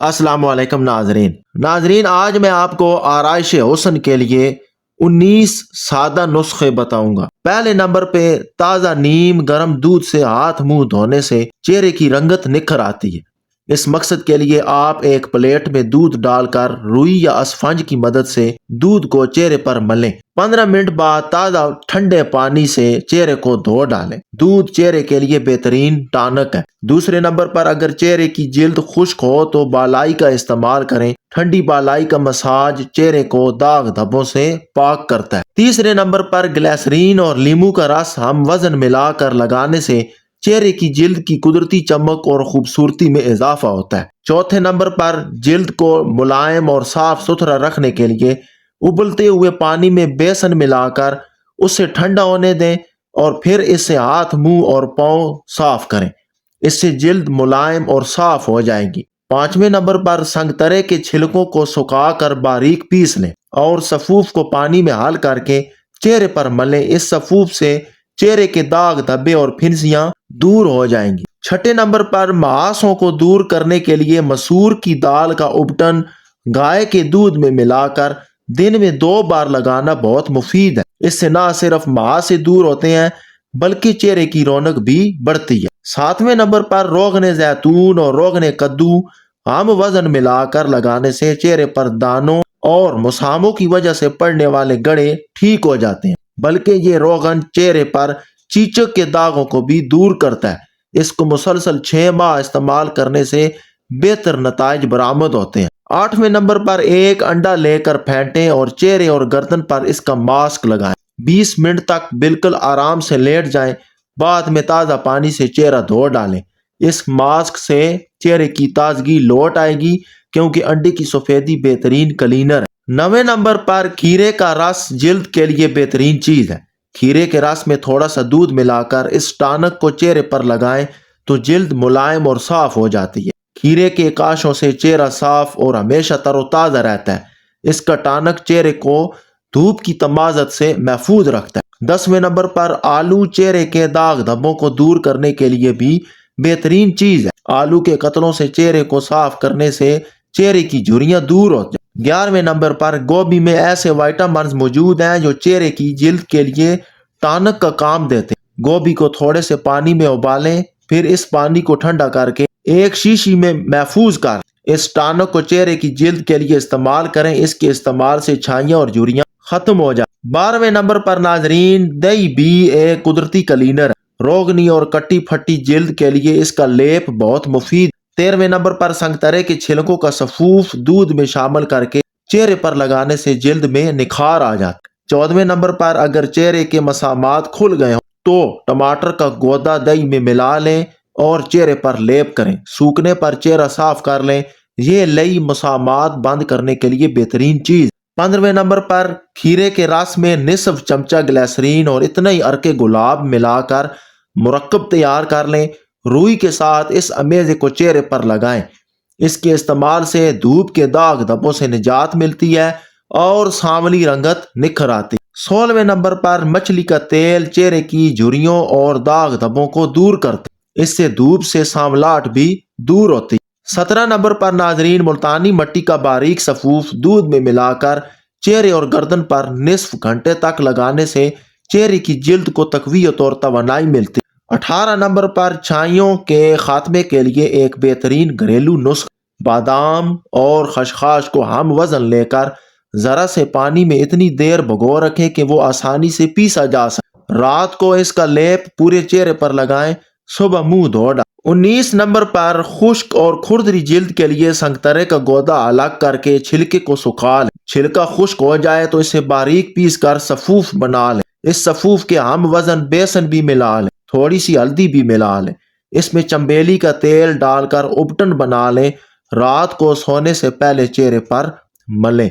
अस्सलाम वालेकुम नाजरीन, आज मैं आपको आराइश हुस्न के लिए 19 सादा नुस्खे बताऊंगा। पहले नंबर पे ताज़ा नीम गर्म दूध से हाथ मुंह धोने से चेहरे की रंगत निखर आती है। इस मकसद के लिए आप एक प्लेट में दूध डालकर रुई या स्पंज की मदद से दूध को चेहरे पर मलें। 15 मिनट बाद ताज़ा ठंडे पानी से चेहरे को धो डालें। दूध चेहरे के लिए बेहतरीन टॉनिक है। दूसरे नंबर पर अगर चेहरे की जिल्द खुश्क हो तो बालाई का इस्तेमाल करें। ठंडी बालाई का मसाज चेहरे को दाग धब्बों से पाक करता है। तीसरे नंबर पर ग्लिसरीन और नींबू का रस हम वजन मिलाकर लगाने से चेहरे की जिल्द की कुदरती चमक और खूबसूरती में इजाफा होता है। चौथे नंबर पर जिल्द को मुलायम और साफ सुथरा रखने के लिए उबलते हुए पानी में बेसन मिलाकर उसे ठंडा होने दें और फिर इससे हाथ मुंह और पाँव साफ करें। इससे जिल्द मुलायम और साफ हो जाएगी। पांचवें नंबर पर संगतरे के छिलकों को सुखाकर बारीक पीस लें और सफूफ को पानी में हल करके चेहरे पर मलें। इस सफूफ से चेहरे के दाग धब्बे और फिंसियां दूर हो जाएंगी। छठे नंबर पर महासों को दूर करने के लिए मसूर की दाल का उबटन गाय के दूध में मिलाकर दिन में 2 बार लगाना बहुत मुफीद है। इससे न सिर्फ महासे दूर होते हैं बल्कि चेहरे की रौनक भी बढ़ती है। सातवें नंबर पर रोगने जैतून और रोगने कद्दू हम वजन मिलाकर लगाने से चेहरे पर दानों और मुसामों की वजह से पड़ने वाले गड़े ठीक हो जाते हैं। बल्कि ये रोगन चेहरे पर चीचक के दागों को भी दूर करता है। इसको मुसलसल 6 माह इस्तेमाल करने से बेहतर नताइज बरामद होते हैं। 8वें नंबर पर एक अंडा लेकर फेंटें और चेहरे और गर्दन पर इसका मास्क लगाएं। 20 मिनट तक बिल्कुल आराम से लेट जाएं। बाद में ताज़ा पानी से चेहरा धो डालें। इस मास्क से चेहरे की ताजगी लौट आएगी क्योंकि अंडे की सफेदी बेहतरीन क्लीनर है। 9वें नंबर पर खीरे का रस जिल्द के लिए बेहतरीन चीज है। खीरे के रस में थोड़ा सा दूध मिलाकर इस टॉनिक को चेहरे पर लगाएं तो जिल्द मुलायम और साफ हो जाती है। खीरे के काशों से चेहरा साफ और हमेशा तरोताजा रहता है। इसका टॉनिक चेहरे को धूप की तमाजत से महफूज रखता है। 10वें नंबर पर आलू चेहरे के दाग धब्बों को दूर करने के लिए भी बेहतरीन चीज है। आलू के कतलों से चेहरे को साफ करने से चेहरे की झुर्रियां दूर हो जाए। 11वें नंबर पर गोभी में ऐसे विटामिन मौजूद हैं जो चेहरे की जिल्द के लिए टॉनिक का काम देते हैं। गोभी को थोड़े से पानी में उबालें, फिर इस पानी को ठंडा करके एक शीशी में महफूज कर इस टॉनिक को चेहरे की जिल्द के लिए इस्तेमाल करें। इसके इस्तेमाल से छाइयां और झुर्रियां खत्म हो जाए। 12वें नंबर पर नाजरीन दही भी एक कुदरती क्लीनर है। रोगनी और कट्टी फट्टी जिल्द के लिए इसका लेप बहुत मुफीद। 13वें नंबर पर संगतरे के छिलकों का सफूफ दूध में शामिल करके चेहरे पर लगाने से जिल्द में निखार आ जाता। 14वें नंबर पर अगर चेहरे के मसामात खुल गए हो तो टमाटर का गोदा दही में मिला लें और चेहरे पर लेप करें। सूखने पर चेहरा साफ कर लें। ये लई मसामात बंद करने के लिए बेहतरीन चीज। 15वें नंबर पर खीरे के रस में निसफ चमचा ग्लिसरीन और इतना ही अर्के गुलाब मिलाकर मुरक्कब तैयार कर लें। रुई के साथ इस अमेज़े को चेहरे पर लगाएं। इसके इस्तेमाल से धूप के दाग धब्बों से निजात मिलती है और सांवली रंगत निखर आती है। 16वें नंबर पर मछली का तेल चेहरे की झुर्रियों और दाग धब्बों को दूर करते हैं। इससे धूप से सांवलाहट भी दूर होती है। 17 नंबर पर नाजरीन मुल्तानी मिट्टी का बारीक सफूफ दूध में मिलाकर चेहरे और गर्दन पर निस्फ घंटे तक लगाने से चेहरे की जिल्द को तकवीयत और तवानाई मिलती है। 18 नंबर पर छाइयों के खात्मे के लिए एक बेहतरीन घरेलू नुस्खा बादाम और खसखस को हम वजन लेकर जरा से पानी में इतनी देर भिगो रखें कि वो आसानी से पीसा जा सके। रात को इसका लेप पूरे चेहरे पर लगाएं, सुबह मुंह धो डालें। 19 नंबर पर खुश्क और खुरदरी जिल्द के लिए संगतरे का गोदा अलग करके छिलके को सुखा लें। छिलका खुश्क हो जाए तो इसे बारीक पीस कर सफूफ बना लें। इस सफूफ के हम वजन बेसन भी मिला लें, थोड़ी सी हल्दी भी मिला लें। इसमें चंबेली का तेल डालकर उबटन बना लें। रात को सोने से पहले चेहरे पर मलें।